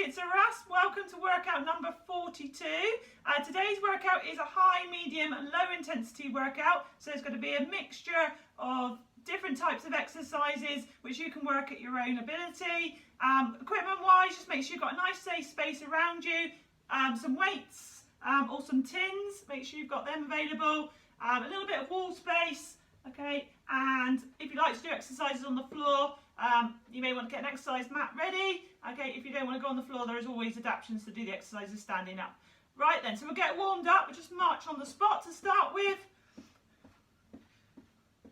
it's Aras. Welcome to workout number 42. Today's workout is a high, medium and low intensity workout. So it's going to be a mixture of different types of exercises which you can work at your own ability. Equipment wise, just make sure you've got a nice safe space around you, some weights or some tins, make sure you've got them available, a little bit of wall space, okay, and if you like to do exercises on the floor, you may want to get an exercise mat ready. Okay, if you don't want to go on the floor, there is always adaptations to do the exercises standing up. Right then, so we'll get warmed up. We'll just march on the spot to start with.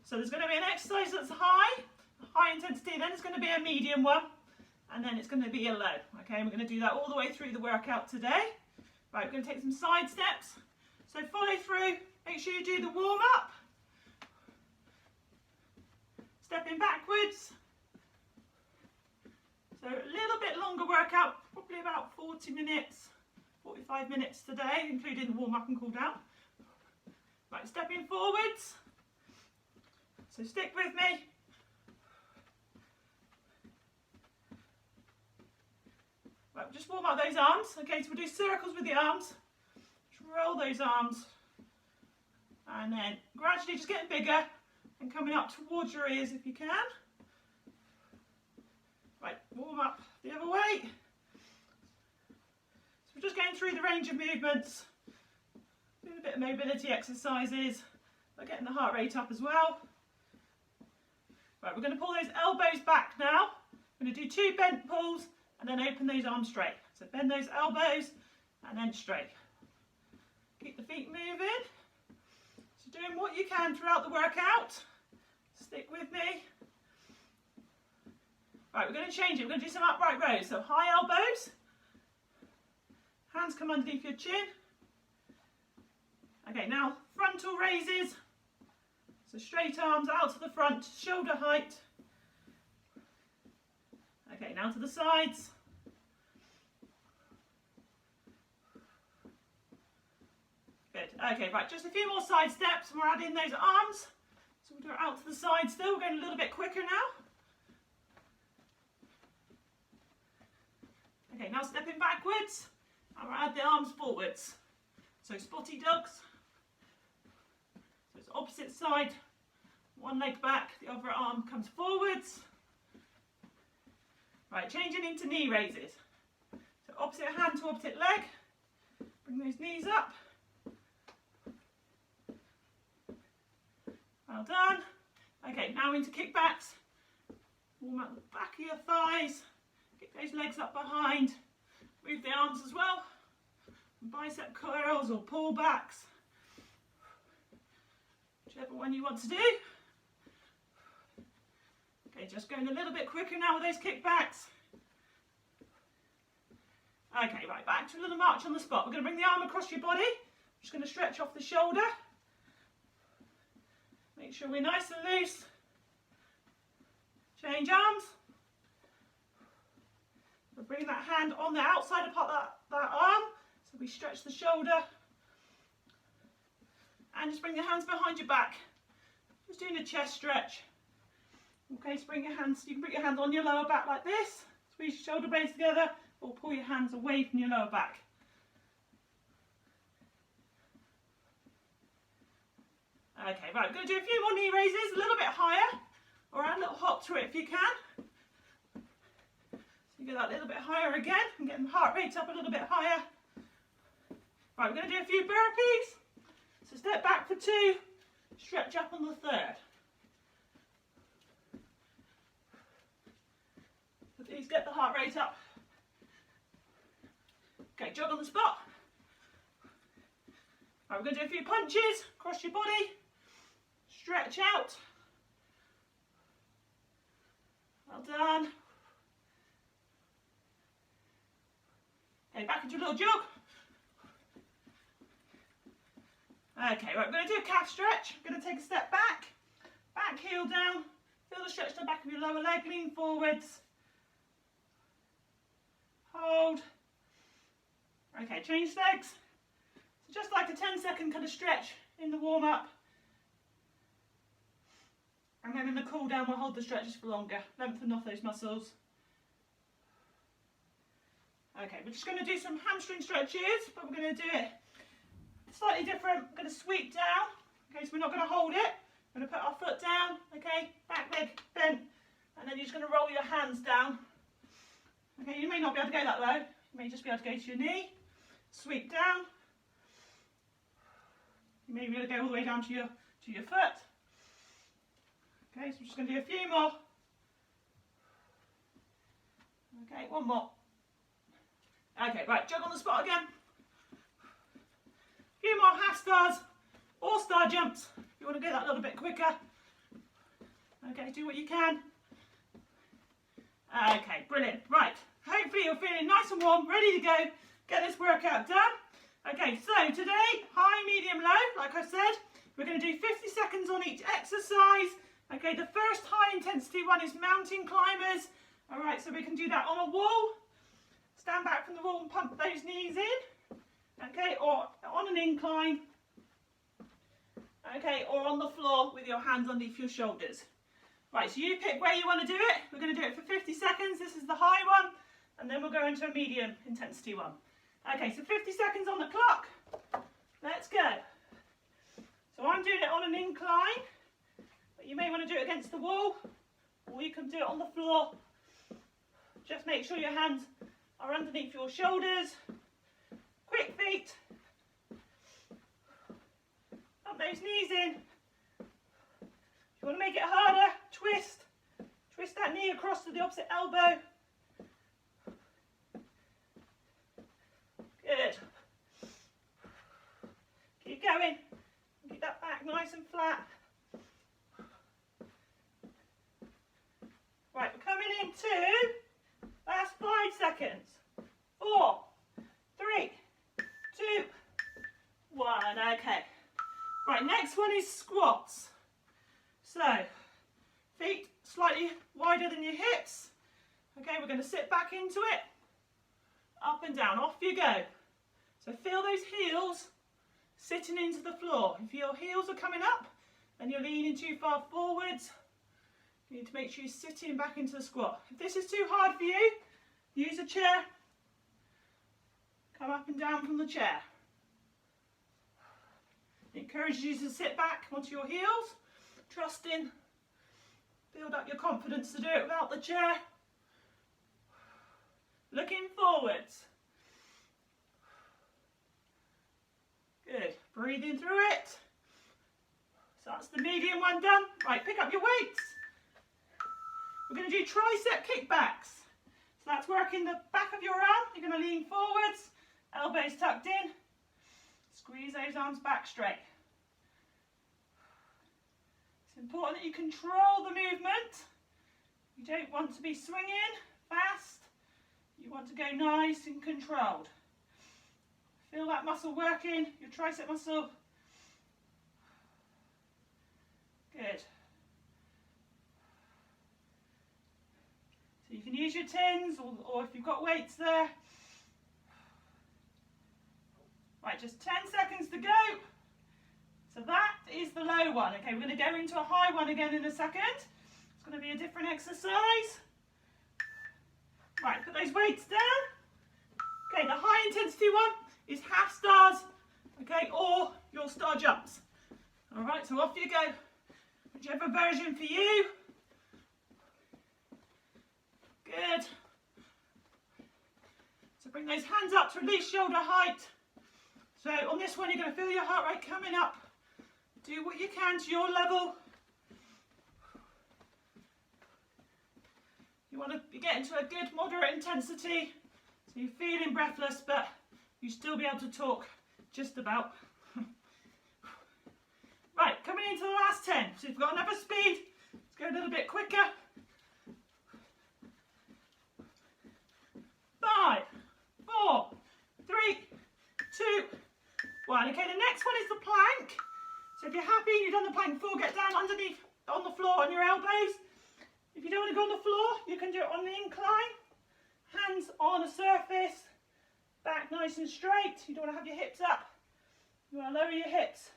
So there's going to be an exercise that's high intensity, then it's going to be a medium one, and then it's going to be a low. Okay, and we're going to do that all the way through the workout today. Right, we're going to take some side steps. So follow through, make sure you do the warm up. Stepping backwards. So a little bit longer workout, probably about 40 minutes, 45 minutes today, including the warm up and cool down. Right, stepping forwards. So stick with me. Right, just warm up those arms. Okay, so we'll do circles with the arms. Just roll those arms. And then gradually just getting bigger and coming up towards your ears if you can. Right, warm up the other way. So we're just going through the range of movements, doing a bit of mobility exercises, but getting the heart rate up as well. Right, we're going to pull those elbows back now. We're going to do 2 bent pulls and then open those arms straight. So bend those elbows and then straight. Keep the feet moving. So doing what you can throughout the workout. Stick with me. Right, we're going to change it. We're going to do some upright rows. So high elbows. Hands come underneath your chin. Okay, now frontal raises. So straight arms out to the front, shoulder height. Okay, now to the sides. Good. Okay, right, just a few more side steps and we're adding those arms. So we'll do it out to the side still. We're going a little bit quicker now. Okay, now stepping backwards, and we'll add the arms forwards. So spotty dogs. So it's opposite side, one leg back, the other arm comes forwards. Right, changing into knee raises. So opposite hand to opposite leg, bring those knees up. Well done. Okay, now into kickbacks. Warm up the back of your thighs. Get those legs up behind. Move the arms as well. Bicep curls or pullbacks. Whichever one you want to do. Okay, just going a little bit quicker now with those kickbacks. Okay, right, back to a little march on the spot. We're going to bring the arm across your body. Just going to stretch off the shoulder. Make sure we're nice and loose. Change arms. We'll bring that hand on the outside of that arm, so we stretch the shoulder. And just bring your hands behind your back. Just doing a chest stretch. Okay, so bring your hands, you can bring your hands on your lower back like this, squeeze your shoulder blades together, or pull your hands away from your lower back. Okay, right, we're going to do a few more knee raises, a little bit higher, or add a little hop to it if you can. You get that a little bit higher again and get the heart rate up a little bit higher. Right, we're going to do a few burpees. So step back for 2, stretch up on the 3rd. So please get the heart rate up. Okay, jog on the spot. Right, we're going to do a few punches across your body. Stretch out. Well done. Okay, back into a little jog. Okay, right, we're going to do a calf stretch. We're going to take a step back, back heel down, feel the stretch to the back of your lower leg, lean forwards. Hold. Okay, change legs. So just like a 10-second kind of stretch in the warm-up. And then in the cool down, we'll hold the stretches for longer, lengthen off those muscles. Okay, we're just going to do some hamstring stretches, but we're going to do it slightly different. We're going to sweep down. Okay, so we're not going to hold it. We're going to put our foot down. Okay, back leg bent, and then you're just going to roll your hands down. Okay, you may not be able to go that low. You may just be able to go to your knee. Sweep down. You may be able to go all the way down to your foot. Okay, so we're just going to do a few more. Okay, one more. Okay, right, jog on the spot again. A few more half stars or star jumps if you want to go that a little bit quicker. Okay, do what you can. Okay, brilliant. Right, hopefully you're feeling nice and warm, ready to go, get this workout done. Okay, so today, high, medium, low, like I said, we're going to do 50 seconds on each exercise. Okay, the first high intensity one is mountain climbers. All right, so we can do that on a wall. Stand back from the wall and pump those knees in. Okay, or on an incline. Okay, or on the floor with your hands underneath your shoulders. Right, so you pick where you want to do it. We're going to do it for 50 seconds. This is the high one, and then we'll go into a medium intensity one. Okay, so 50 seconds on the clock. Let's go. So I'm doing it on an incline, but you may want to do it against the wall, or you can do it on the floor. Just make sure your hands are underneath your shoulders. Quick feet. Up those knees in. If you want to make it harder, twist. Twist that knee across to the opposite elbow. Good. Keep going. Keep that back nice and flat. Right, we're coming into last 5 seconds. 4, 3, 2, 1. Okay. Right, next one is squats. So, feet slightly wider than your hips. Okay, we're going to sit back into it. Up and down, off you go. So feel those heels sitting into the floor. If your heels are coming up and you're leaning too far forwards, you need to make sure you're sitting back into the squat. If this is too hard for you, use a chair. Come up and down from the chair. It encourages you to sit back onto your heels, trusting, build up your confidence to do it without the chair. Looking forwards. Good. Breathing through it. So that's the medium one done. Right, pick up your weights. We're going to do tricep kickbacks. So that's working the back of your arm. You're going to lean forwards, elbows tucked in. Squeeze those arms back straight. It's important that you control the movement. You don't want to be swinging fast. You want to go nice and controlled. Feel that muscle working, your tricep muscle. Good. So you can use your tins or if you've got weights there. Right, just 10 seconds to go. So that is the low one. Okay, we're going to go into a high one again in a second. It's going to be a different exercise. Right, put those weights down. Okay, the high intensity one is half stars, okay, or your star jumps. All right, so off you go. Whichever version for you. Good. So bring those hands up to release shoulder height. So on this one, you're going to feel your heart rate coming up. Do what you can to your level. You want to be getting to a good moderate intensity, so you're feeling breathless, but you still be able to talk just about. Right, coming into the last 10. So you've got enough speed. Let's go a little bit quicker. 5, 4, 3, 2, 1. Okay, the next one is the plank. So if you're happy and you've done the plank before, get down underneath on the floor on your elbows. If you don't want to go on the floor, you can do it on the incline. Hands on a surface, back nice and straight. You don't want to have your hips up. You want to lower your hips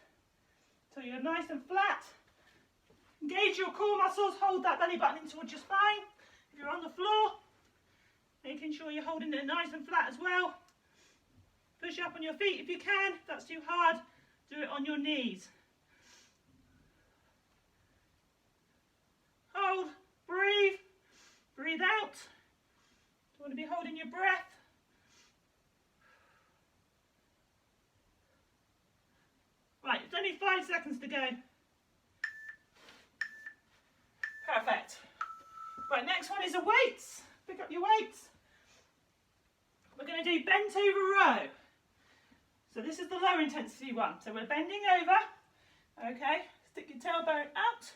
so you're nice and flat. Engage your core muscles, hold that belly button in towards your spine. If you're on the floor, making making sure you're holding it nice and flat as well. Push up on your feet if you can. If that's too hard, do it on your knees. Hold, breathe, breathe out. Don't want to be holding your breath. Right, it's only 5 seconds to go. Perfect. Right, next one is the weights. Pick up your weights. We're going to do bent over row. So this is the low intensity one. So we're bending over. Okay, stick your tailbone out.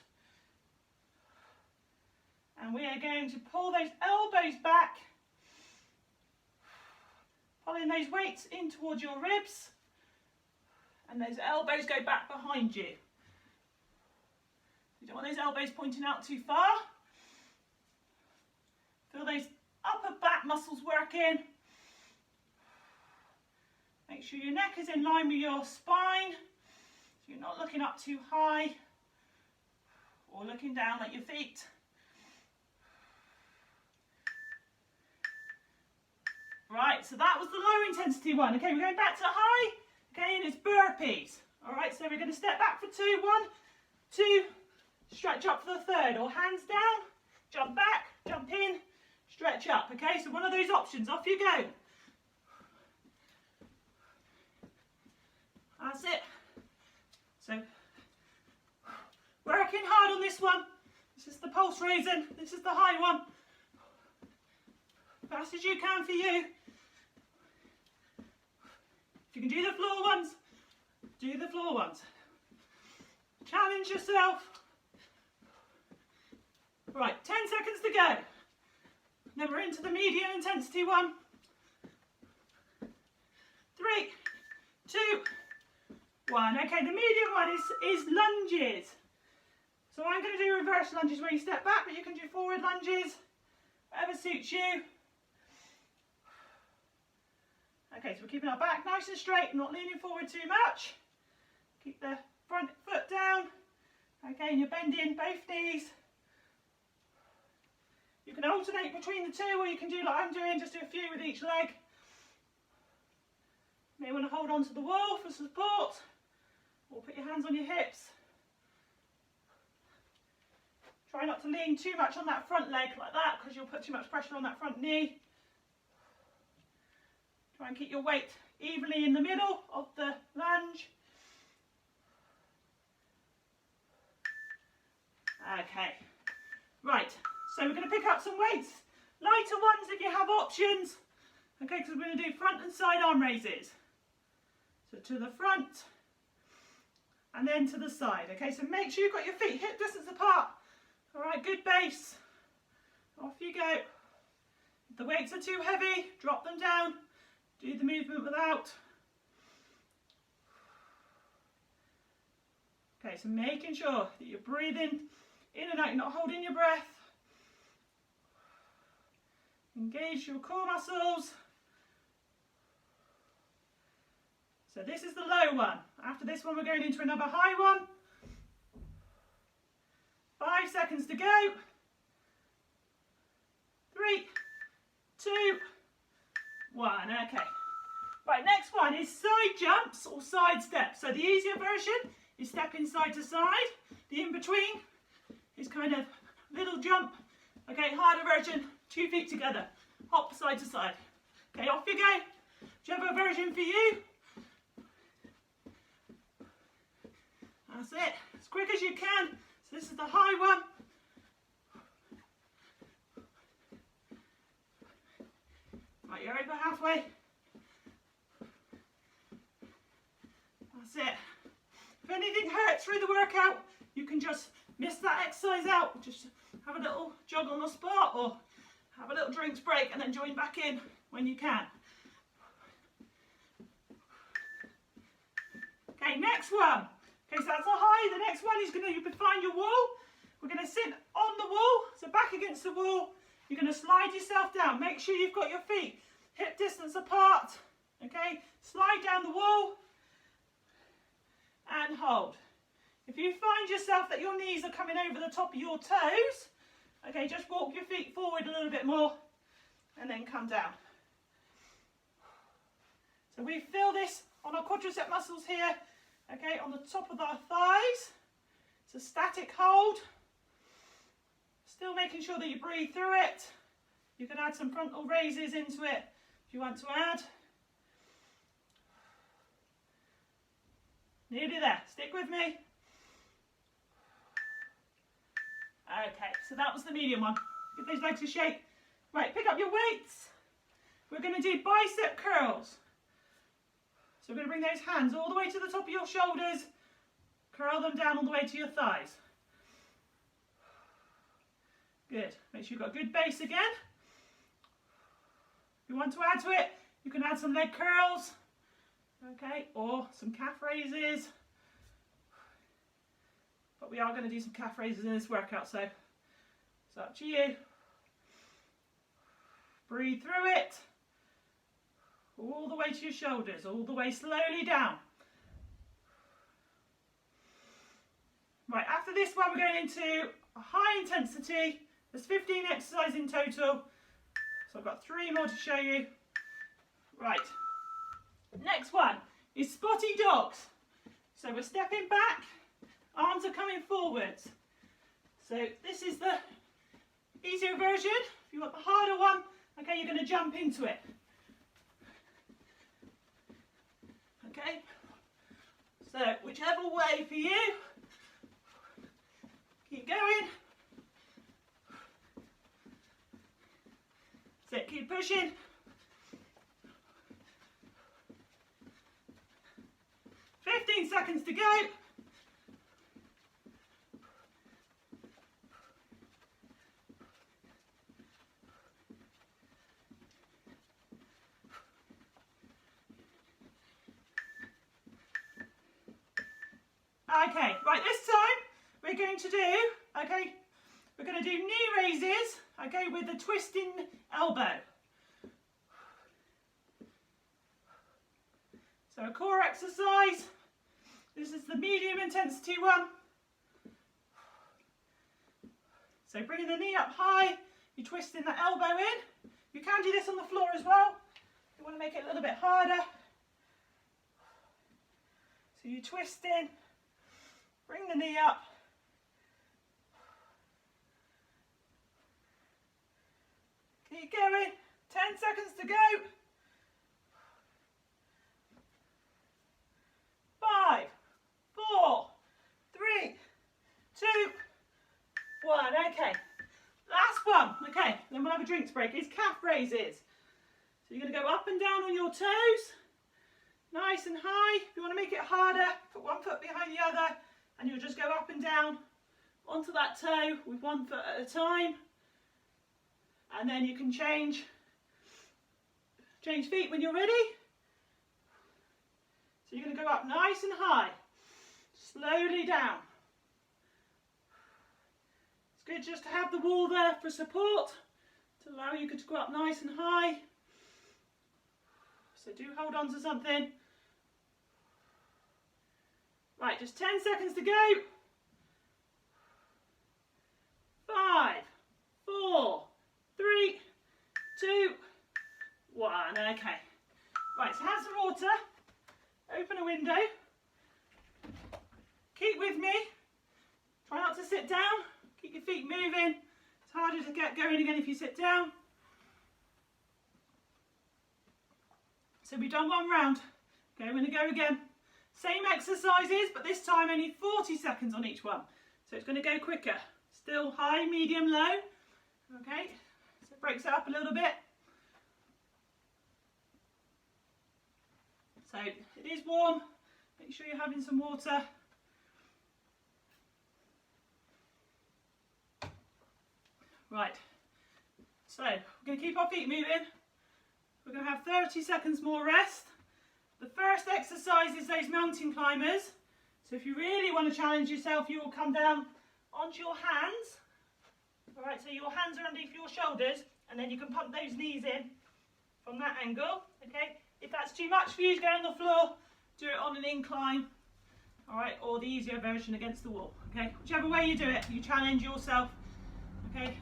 And we are going to pull those elbows back. Pulling those weights in towards your ribs. And those elbows go back behind you. You don't want those elbows pointing out too far. Feel those upper back muscles working. Make sure your neck is in line with your spine, so you're not looking up too high or looking down at your feet. Right, so that was the low intensity one. Okay, we're going back to high. Okay, and it's burpees. All right, so we're going to step back for 2, 1, 2, stretch up for the third, or hands down, jump back, jump in, stretch up. Okay, so one of those options, off you go. That's it. So, working hard on this one. This is the pulse raising. This is the high one. Fast as you can for you. If you can do the floor ones, do the floor ones. Challenge yourself. Right, 10 seconds to go. Then we're into the medium intensity one. 3, 2, 1. Okay, the medium one is lunges. So I'm going to do reverse lunges where you step back, but you can do forward lunges, whatever suits you. Okay, so we're keeping our back nice and straight, not leaning forward too much. Keep the front foot down. Okay, and you're bending both knees. You can alternate between the two, or you can do like I'm doing, just do a few with each leg. You may want to hold on to the wall for support, or put your hands on your hips. Try not to lean too much on that front leg like that, because you'll put too much pressure on that front knee. Try and keep your weight evenly in the middle of the lunge. Okay, right, so we're going to pick up some weights. Lighter ones if you have options. Okay, because we're going to do front and side arm raises. So to the front and then to the side. Okay, so make sure you've got your feet hip distance apart. All right, good base. Off you go. If the weights are too heavy, drop them down. Do the movement without. Okay, so making sure that you're breathing in and out, you're not holding your breath. Engage your core muscles. So this is the low one. After this one, we're going into another high one. 5 seconds to go. 3, 2, 1. Okay. Right, next one is side jumps or side steps. So the easier version is stepping side to side. The in between is kind of little jump. Okay, harder version, 2 feet together. Hop side to side. Okay, off you go. Whichever version for you. That's it. As quick as you can. So this is the high one. Right, you're over halfway. That's it. If anything hurts through the workout, you can just miss that exercise out. Just have a little jog on the spot or have a little drinks break and then join back in when you can. Okay, next one. Okay, so that's a high. The next one is going to find your wall. We're going to sit on the wall, so back against the wall. You're going to slide yourself down. Make sure you've got your feet hip distance apart. Okay, slide down the wall and hold. If you find yourself that your knees are coming over the top of your toes, okay, just walk your feet forward a little bit more and then come down. So we feel this on our quadricep muscles here, okay, on the top of our thighs. It's a static hold. Still making sure that you breathe through it. You can add some frontal raises into it if you want to add. Nearly there. Stick with me. Okay, so that was the medium one. Give those legs a shake. Right, pick up your weights. We're going to do bicep curls. So we're going to bring those hands all the way to the top of your shoulders. Curl them down all the way to your thighs. Good. Make sure you've got a good base again. If you want to add to it, you can add some leg curls. Okay, or some calf raises. But we are going to do some calf raises in this workout, so it's up to you. Breathe through it. All the way to your shoulders, all the way slowly down. Right, after this one, we're going into a high intensity. There's 15 exercises in total. So I've got 3 more to show you. Right, next one is spotty dogs. So we're stepping back, arms are coming forwards. So this is the easier version. If you want the harder one, okay, you're going to jump into it. Okay, so whichever way for you, keep going. So keep pushing. "15 seconds to go. Okay, right, this time we're going to do, okay, we're going to do knee raises, okay, with a twisting elbow. So a core exercise. This is the medium intensity one. So bringing the knee up high, you're twisting the elbow in. You can do this on the floor as well. You want to make it a little bit harder. So you're twisting. Bring the knee up. Keep going. 10 seconds to go. 5, 4, 3, 2, 1. Okay. Last one. Okay. Then we'll have a drinks break. It's calf raises. So you're going to go up and down on your toes. Nice and high. If you want to make it harder, put one foot behind the other. And you'll just go up and down onto that toe with one foot at a time. And then you can change feet when you're ready. So you're going to go up nice and high, slowly down. It's good just to have the wall there for support, to allow you to go up nice and high. So do hold on to something. Right, just 10 seconds to go. 5, 4, 3, 2, 1. Okay. Right, so have some water. Open a window. Keep with me. Try not to sit down. Keep your feet moving. It's harder to get going again if you sit down. So we've done one round. Okay, we're going to go again. Same exercises, but this time only 40 seconds on each one. So it's going to go quicker. Still high, medium, low. Okay, so it breaks it up a little bit. So it is warm. Make sure you're having some water. Right, so we're going to keep our feet moving. We're going to have 30 seconds more rest. The first exercise is those mountain climbers. So if you really want to challenge yourself, you will come down onto your hands. All right, so your hands are underneath your shoulders, and then you can pump those knees in from that angle. Okay, if that's too much for you to go on the floor, do it on an incline. All right, or the easier version against the wall. Okay, whichever way you do it, you challenge yourself. Okay,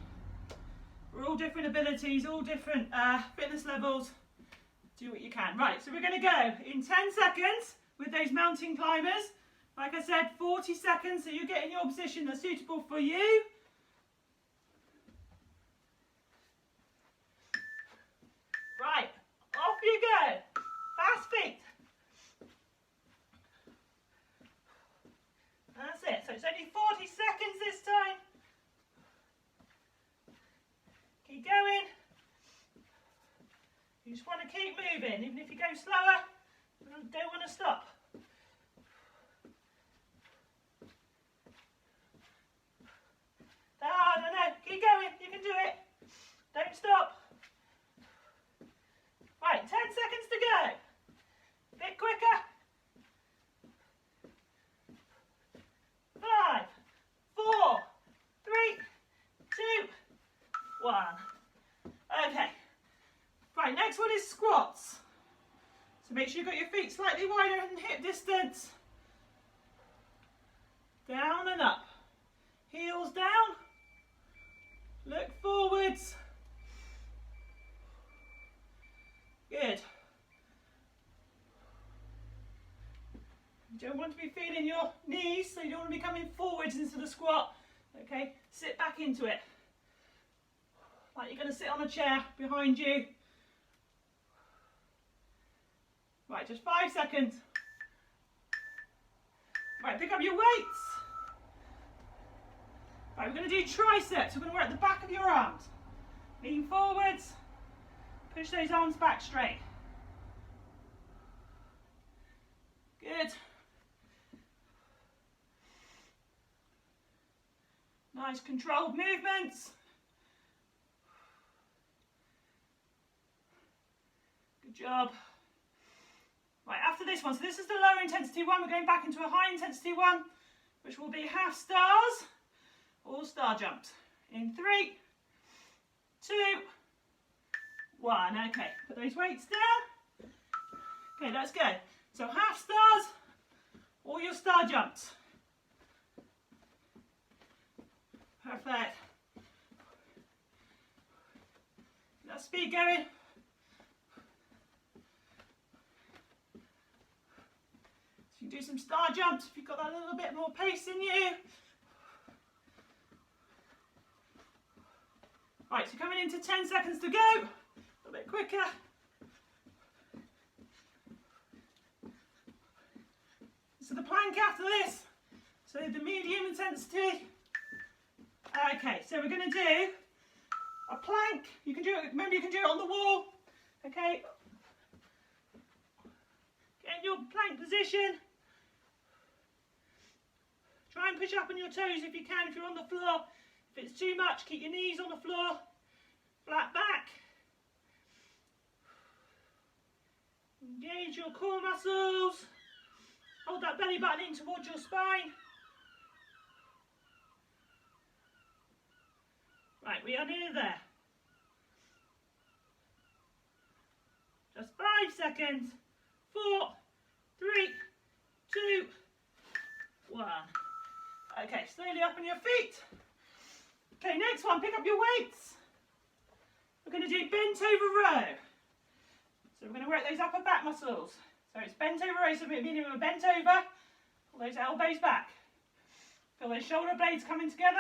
We're all different abilities, all different fitness levels. Do what you can. Right, so we're going to go in 10 seconds with those mountain climbers. Like I said, 40 seconds, so you get in your position that's suitable for you. Right, off you go. Fast feet. That's it. So it's only 40 seconds this time. Keep going. You just want to keep moving, even if you go slower, you don't want to stop. No, keep going, you can do it. Don't stop. Right, 10 seconds to go. A bit quicker. 5, 4, 3, 2, 1. Okay. Right, next one is squats. So make sure you've got your feet slightly wider than hip distance. Down and up. Heels down. Look forwards. Good. You don't want to be feeling your knees, so you don't want to be coming forwards into the squat. Okay, sit back into it. Like you're going to sit on a chair behind you. Right, just 5 seconds. Right, pick up your weights. Right, we're going to do triceps. We're going to work the back of your arms. Lean forwards. Push those arms back straight. Good. Nice controlled movements. Good job. Right, after this one, so this is the lower intensity one, we're going back into a high intensity one, which will be half stars or star jumps. In 3, 2, 1. Okay, put those weights down. Okay, let's go. So half stars or your star jumps. Perfect. That speed going. So you can do some star jumps if you've got that little bit more pace in you. Right, so coming into 10 seconds to go. A little bit quicker. So the plank after this. So the medium intensity. Okay, so we're going to do a plank. You can do it, remember you can do it on the wall. Okay. Get in your plank position. Try and push up on your toes if you can, if you're on the floor. If it's too much, keep your knees on the floor. Flat back. Engage your core muscles. Hold that belly button in towards your spine. Right, we are near there. Just 5 seconds. 4, 3, 2, 1. Okay, slowly up on your feet. Okay, next one, pick up your weights. We're going to do bent over row. So we're going to work those upper back muscles. So it's bent over row, so meaning we're bent over. Pull those elbows back. Feel those shoulder blades coming together.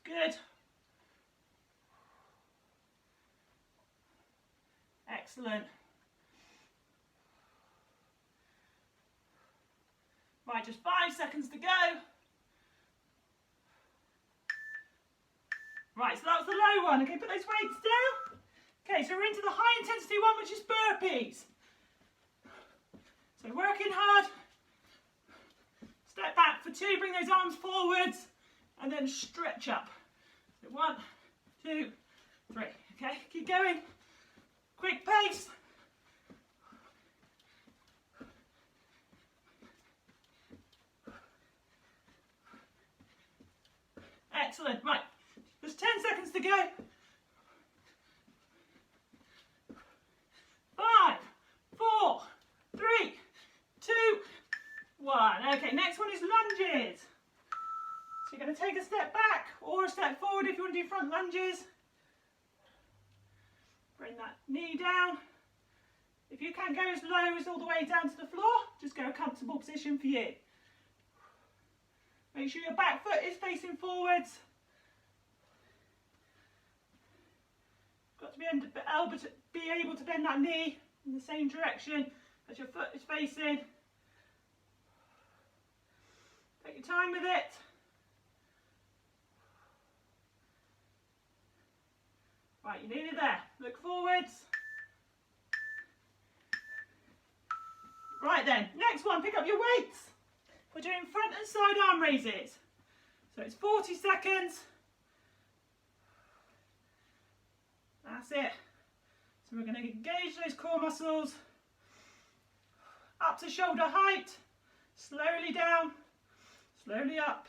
Good. Excellent. Right, just 5 seconds to go. Right, so that was the low one. Okay, put those weights down. Okay, so we're into the high intensity one, which is burpees. So working hard. Step back for 2, bring those arms forwards, and then stretch up. So 1, 2, 3. Okay, keep going. Quick pace. Excellent. Right, there's 10 seconds to go. 5, 4, 3, 2, 1. Okay, next one is lunges. you're going to take a step back or a step forward if you want to do front lunges. Bring that knee down. If you can't go as low as all the way down to the floor, just go a comfortable position for you. Make sure your back foot is facing forwards. Got to be able to bend that knee in the same direction as your foot is facing. Take your time with it. Right, you're nearly there. Look forwards. Right then, next one, pick up your weights. We're doing front and side arm raises. So it's 40 seconds. That's it. So we're going to engage those core muscles. Up to shoulder height. Slowly down. Slowly up.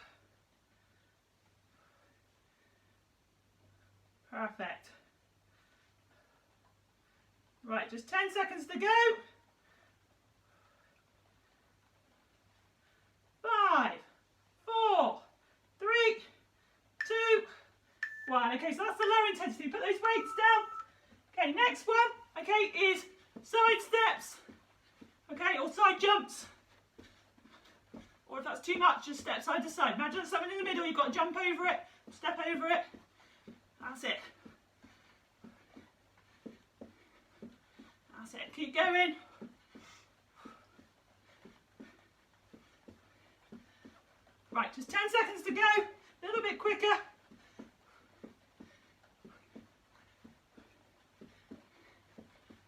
Perfect. Right, just 10 seconds to go. 5, 4, 3, 2, 1. Okay, so that's the low intensity. Put those weights down. Okay, next one, okay, is side steps. Okay, or side jumps. Or if that's too much, just step side to side. Imagine something in the middle, you've got to jump over it, step over it. That's it. That's it. Keep going. Right, just 10 seconds to go. A little bit quicker.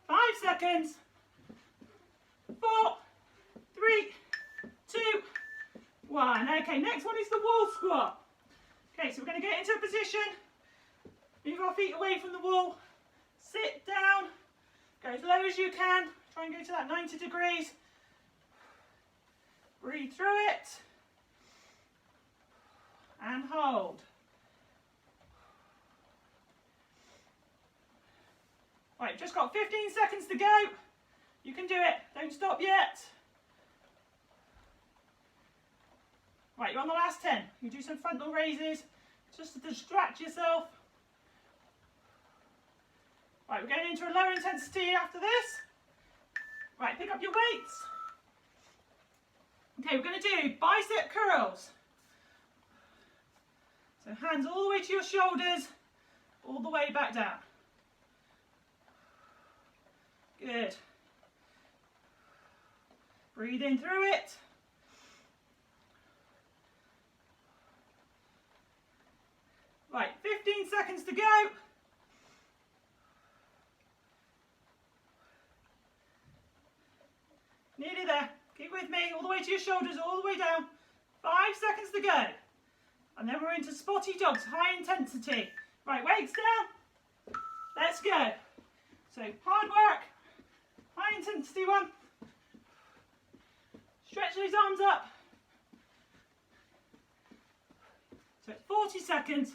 5 seconds. 4, 3, 2, 1. Okay, next one is the wall squat. Okay, so we're going to get into a position. Move our feet away from the wall. Sit down. Go as low as you can. Try and go to that 90 degrees. Breathe through it. And hold. Right, just got 15 seconds to go. You can do it. Don't stop yet. Right, you're on the last 10. You do some frontal raises just to distract yourself. Right, we're going into a lower intensity after this. Right, pick up your weights. Okay, we're going to do bicep curls. So hands all the way to your shoulders, all the way back down. Good. Breathe in through it. Right, 15 seconds to go. Nearly there. Keep with me, all the way to your shoulders, all the way down. 5 seconds to go. And then we're into spotty dogs, high intensity. Right, weights down. Let's go. So hard work, high intensity one. Stretch those arms up. So it's 40 seconds.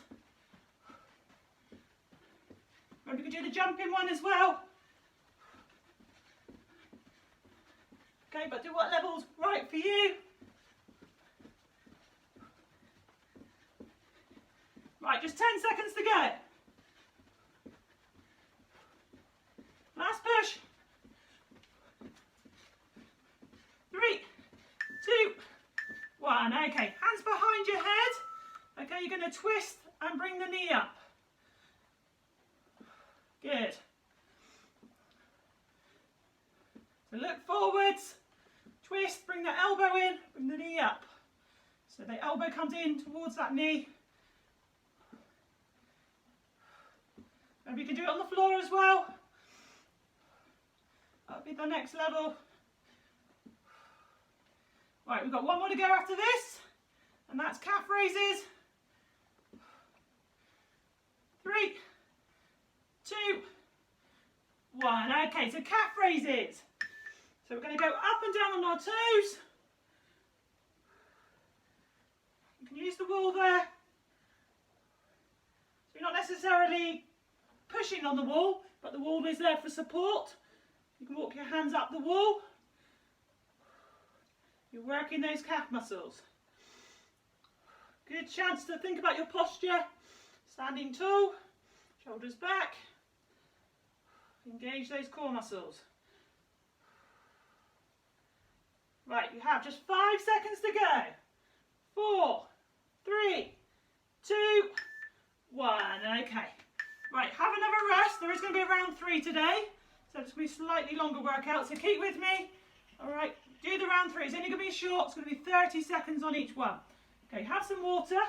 Remember, you can do the jumping one as well. Okay, but do what level's right for you. Right, just 10 seconds to go. Last push. 3, 2, 1. Okay, hands behind your head. Okay, you're going to twist and bring the knee up. Good. So look forwards, twist, bring the elbow in, bring the knee up. So the elbow comes in towards that knee. Maybe you can do it on the floor as well. That'll be the next level. Right, we've got one more to go after this, and that's calf raises. 3, 2, 1. Okay, so calf raises. So we're going to go up and down on our toes. You can use the wall there. So you're not necessarily pushing on the wall, but the wall is there for support. You can walk your hands up the wall. You're working those calf muscles. Good chance to think about your posture. Standing tall, shoulders back. Engage those core muscles. Right, you have just 5 seconds to go. 4, 3, 2, 1. Okay. Right, have another rest. There is going to be a round 3 today. So it's going to be a slightly longer workout. So keep with me. All right, do the round 3. It's only going to be short. It's going to be 30 seconds on each one. Okay, have some water.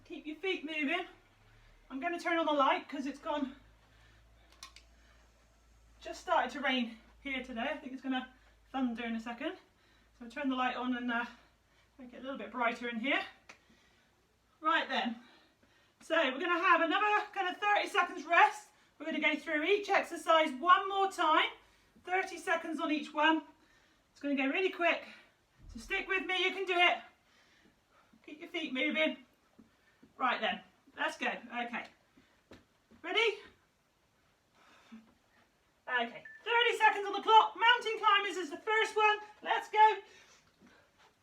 Keep your feet moving. I'm going to turn on the light because it's gone. Just started to rain here today. I think it's going to thunder in a second. So I'll turn the light on and make it a little bit brighter in here. Right then. So we're going to have another kind of 30 seconds rest. We're going to go through each exercise one more time. 30 seconds on each one. It's going to go really quick. So stick with me, you can do it. Keep your feet moving. Right then, let's go. Okay. Ready? Okay, 30 seconds on the clock. Mountain climbers is the first one. Let's go.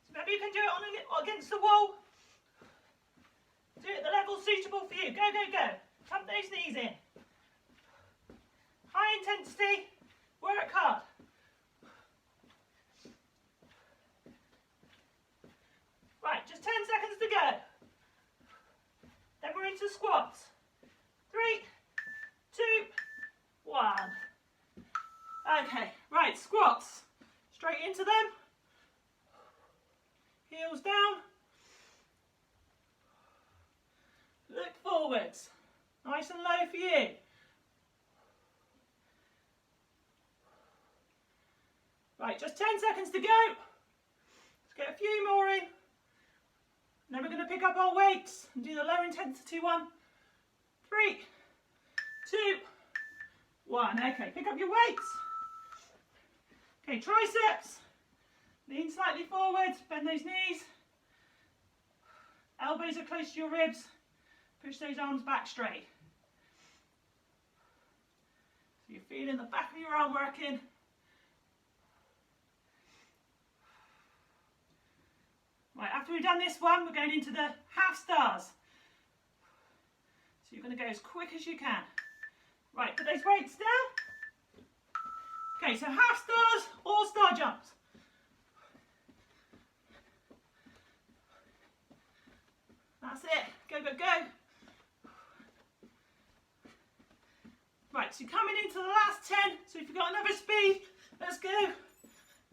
So maybe you can do it on against the wall. Do it at the level suitable for you. Go, go, go. Pump those knees in. High intensity. Work hard. Right, just 10 seconds to go. Then we're into squats. 3, 2, 1. Okay, right, squats. Straight into them. Heels down. Look forwards. Nice and low for you. Right, just 10 seconds to go. Let's get a few more in. Then we're going to pick up our weights and do the low intensity one. 3, 2, 1. Okay, pick up your weights. Okay, triceps. Lean slightly forward, bend those knees. Elbows are close to your ribs. Push those arms back straight. So you're feeling the back of your arm working. Right, after we've done this one, we're going into the half stars. So you're going to go as quick as you can. Right, put those weights down. Okay, so half stars or star jumps. That's it. Go, go, go. Right, so you're coming into the last 10. So if you've got another speed, let's go.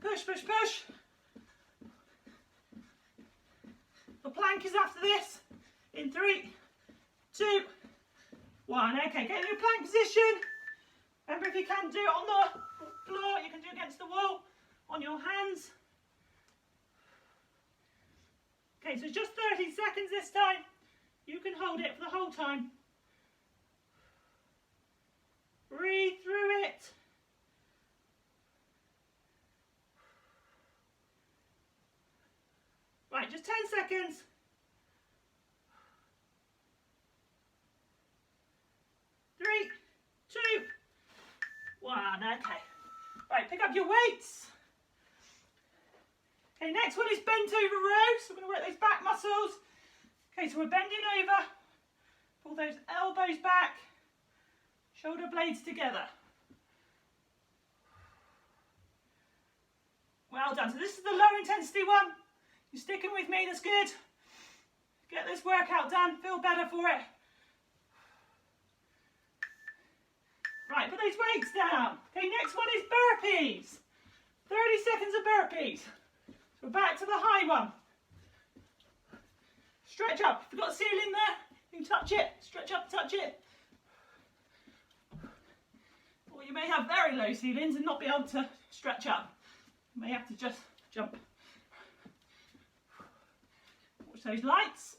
Push, push, push. The plank is after this. In 3, 2, 1. Okay, get in your plank position. Remember, if you can't do it on the floor, you can do it against the wall on your hands. Okay, so just 30 seconds this time. You can hold it for the whole time. Breathe through it. Right, just 10 seconds. 3, 2, 1. Okay. Right, pick up your weights. Okay, next one is bent over row. So we're going to work those back muscles. Okay, so we're bending over. Pull those elbows back. Shoulder blades together. Well done. So this is the low intensity one. You're sticking with me, that's good. Get this workout done, feel better for it. Right, put those weights down. Okay, next one is burpees. 30 seconds of burpees. So we're back to the high one. Stretch up. If you've got a ceiling there, you can touch it. Stretch up, touch it. Or you may have very low ceilings and not be able to stretch up. You may have to just jump. Watch those lights.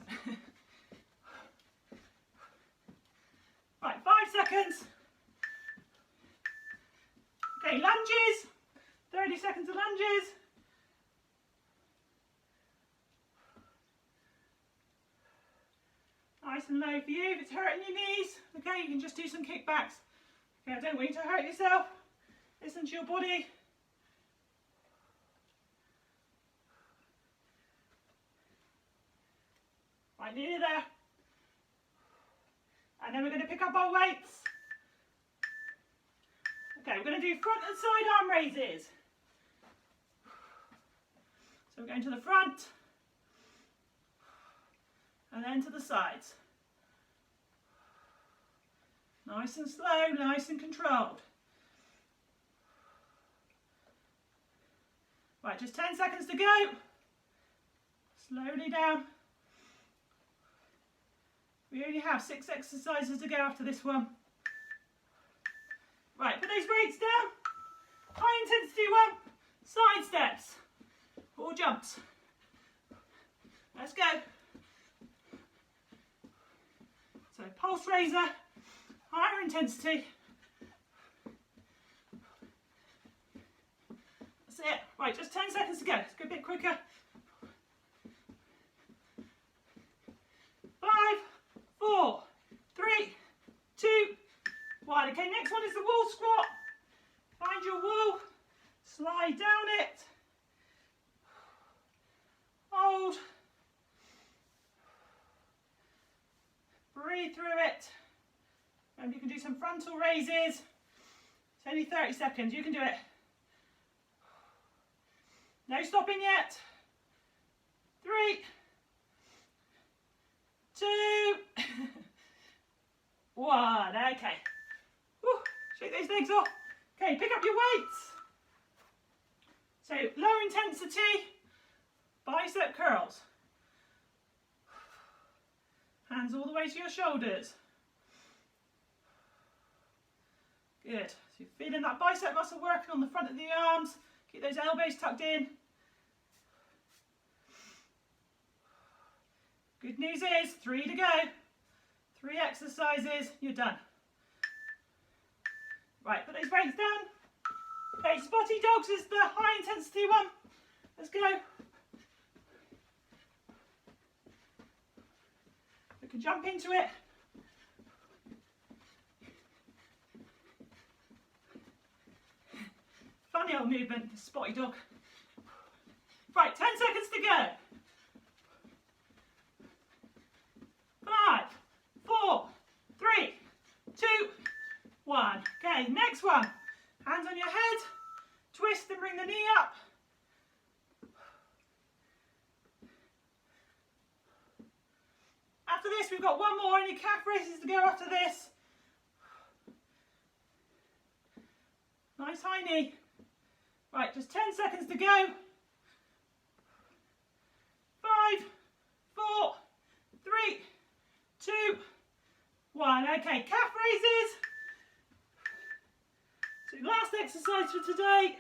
Right, 5 seconds. Okay, lunges. 30 seconds of lunges. Nice and low for you. If it's hurting your knees, okay, you can just do some kickbacks. Okay, I don't want you to hurt yourself. Listen to your body. Right, nearly there. And then we're going to pick up our weights. Okay, we're going to do front and side arm raises. So we're going to the front and then to the sides. Nice and slow, nice and controlled. Right, just 10 seconds to go. Slowly down. We only have 6 exercises to go after this one. Right, put those weights down. High intensity one, side steps or jumps. Let's go. So pulse raiser, higher intensity. That's it. Right, just 10 seconds to go. Let's go a bit quicker. 5, 4, 3, 2, 1. Okay, next one is the wall squat. Find your wall, slide down it, hold, breathe through it. Remember, you can do some frontal raises. It's only 30 seconds, you can do it. No stopping yet. 3, 2, 1. Okay. Woo. Shake those legs off. Okay, pick up your weights. So low intensity bicep curls. Hands all the way to your shoulders. Good. So you're feeling that bicep muscle working on the front of the arms. Keep those elbows tucked in. Good news is 3 to go. 3 exercises, you're done. Right, put those weights down. Okay, spotty dogs is the high intensity one. Let's go. We can jump into it. Funny old movement, the spotty dog. Right, 10 seconds to go. 5, 4, 3, 2, 1. Okay, next one. Hands on your head. Twist and bring the knee up. After this, we've got one more. Any calf raises to go after this. Nice high knee. Right, just 10 seconds to go. 5, 4, 3, 2, 1. Okay, calf raises. So last exercise for today.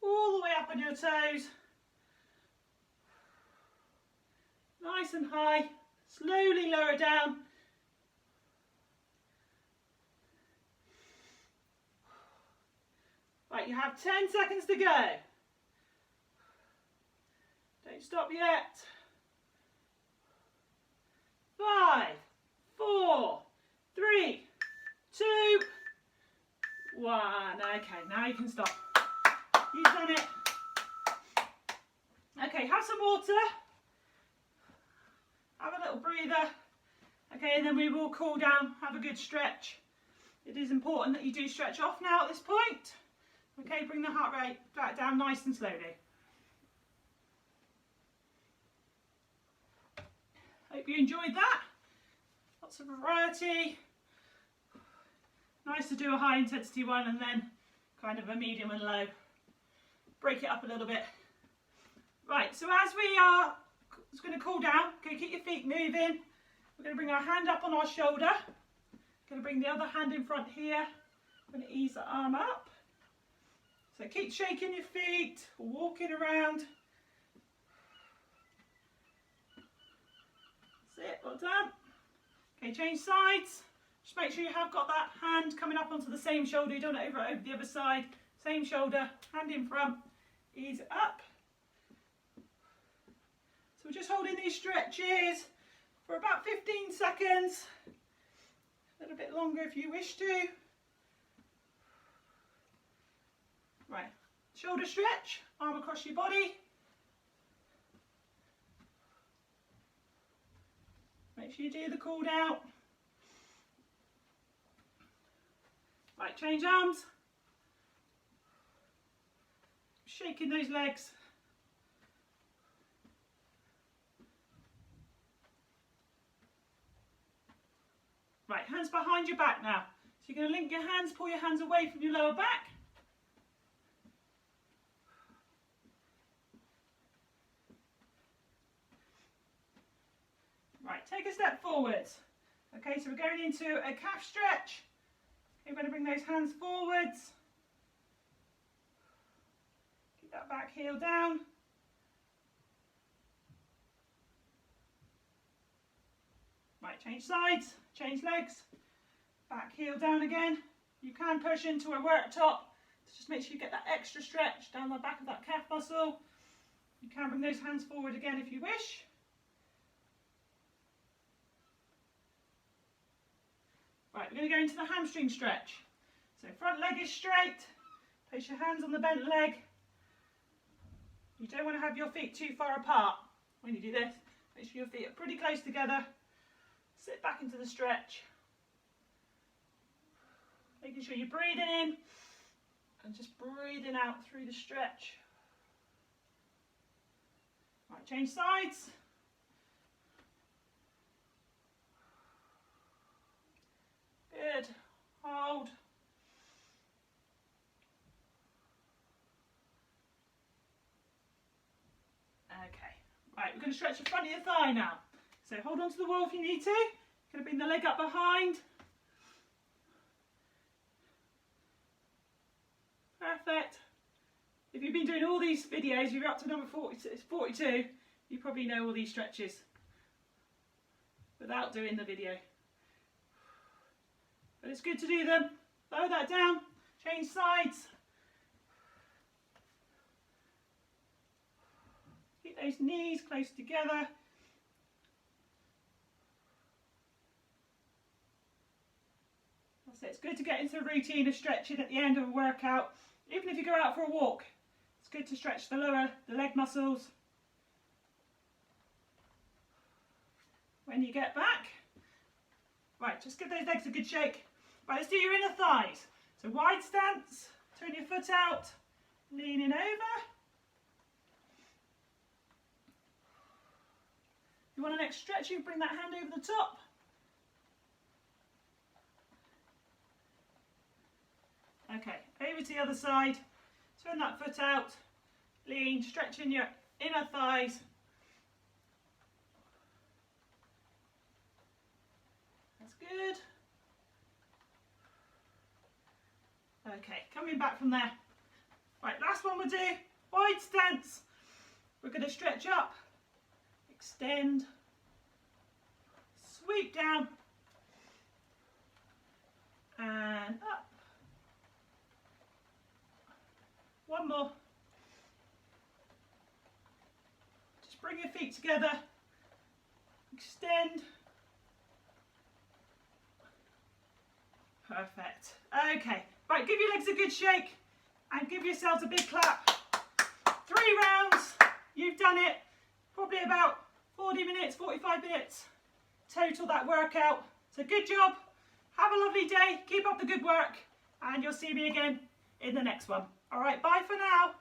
All the way up on your toes. Nice and high. Slowly lower down. Right, you have 10 seconds to go. Don't stop yet. 5, 4, 3, 2, 1. Okay, now you can stop. You've done it. Okay, have some water. Have a little breather. Okay, and then we will cool down, have a good stretch. It is important that you do stretch off now at this point. Okay, bring the heart rate back down nice and slowly. Hope you enjoyed that. Lots of variety. Nice to do a high intensity one and then kind of a medium and low. Break it up a little bit. Right, so as we are it's going to cool down, okay, keep your feet moving. We're going to bring our hand up on our shoulder. Going to bring the other hand in front here. We're going to ease the arm up. So keep shaking your feet, walking around. That's it, well done. Okay, change sides. Just make sure you have got that hand coming up onto the same shoulder. You don't want it over the other side. Same shoulder, hand in front. Ease it up. So we're just holding these stretches for about 15 seconds. A little bit longer if you wish to. Right, shoulder stretch, arm across your body. Make sure you do the cool down. Right, change arms. Shaking those legs. Right, hands behind your back now. So you're going to link your hands, pull your hands away from your lower back. Right, take a step forwards. Okay, so we're going into a calf stretch. You're going to bring those hands forwards. Keep that back heel down. Right, change sides, change legs. Back heel down again. You can push into a worktop. So just make sure you get that extra stretch down the back of that calf muscle. You can bring those hands forward again if you wish. Right, we're going to go into the hamstring stretch. So front leg is straight. Place your hands on the bent leg. You don't want to have your feet too far apart when you do this. Make sure your feet are pretty close together. Sit back into the stretch. Making sure you're breathing in and just breathing out through the stretch. Right, change sides. Good. Hold. Okay. Right, we're going to stretch the front of your thigh now. So hold on to the wall if you need to. You're going to bring the leg up behind. Perfect. If you've been doing all these videos, you're up to number 42, you probably know all these stretches without doing the video. But it's good to do them. Lower that down, change sides. Keep those knees close together. That's it. It's good to get into a routine of stretching at the end of a workout. Even if you go out for a walk, it's good to stretch the leg muscles. When you get back, right, just give those legs a good shake. Right, let's do your inner thighs. So wide stance, turn your foot out, leaning over. If you want an extra stretch, you bring that hand over the top. Okay, over to the other side. Turn that foot out, lean, stretching your inner thighs. That's good. Okay, coming back from there. Right, last one we'll do, wide stance. We're going to stretch up, extend, sweep down, and up. One more. Just bring your feet together, extend. Perfect. Okay, right, give your legs a good shake and give yourselves a big clap. 3 rounds, you've done it. Probably about 40 minutes, 45 minutes total that workout. So good job. Have a lovely day. Keep up the good work and you'll see me again in the next one. All right, bye for now.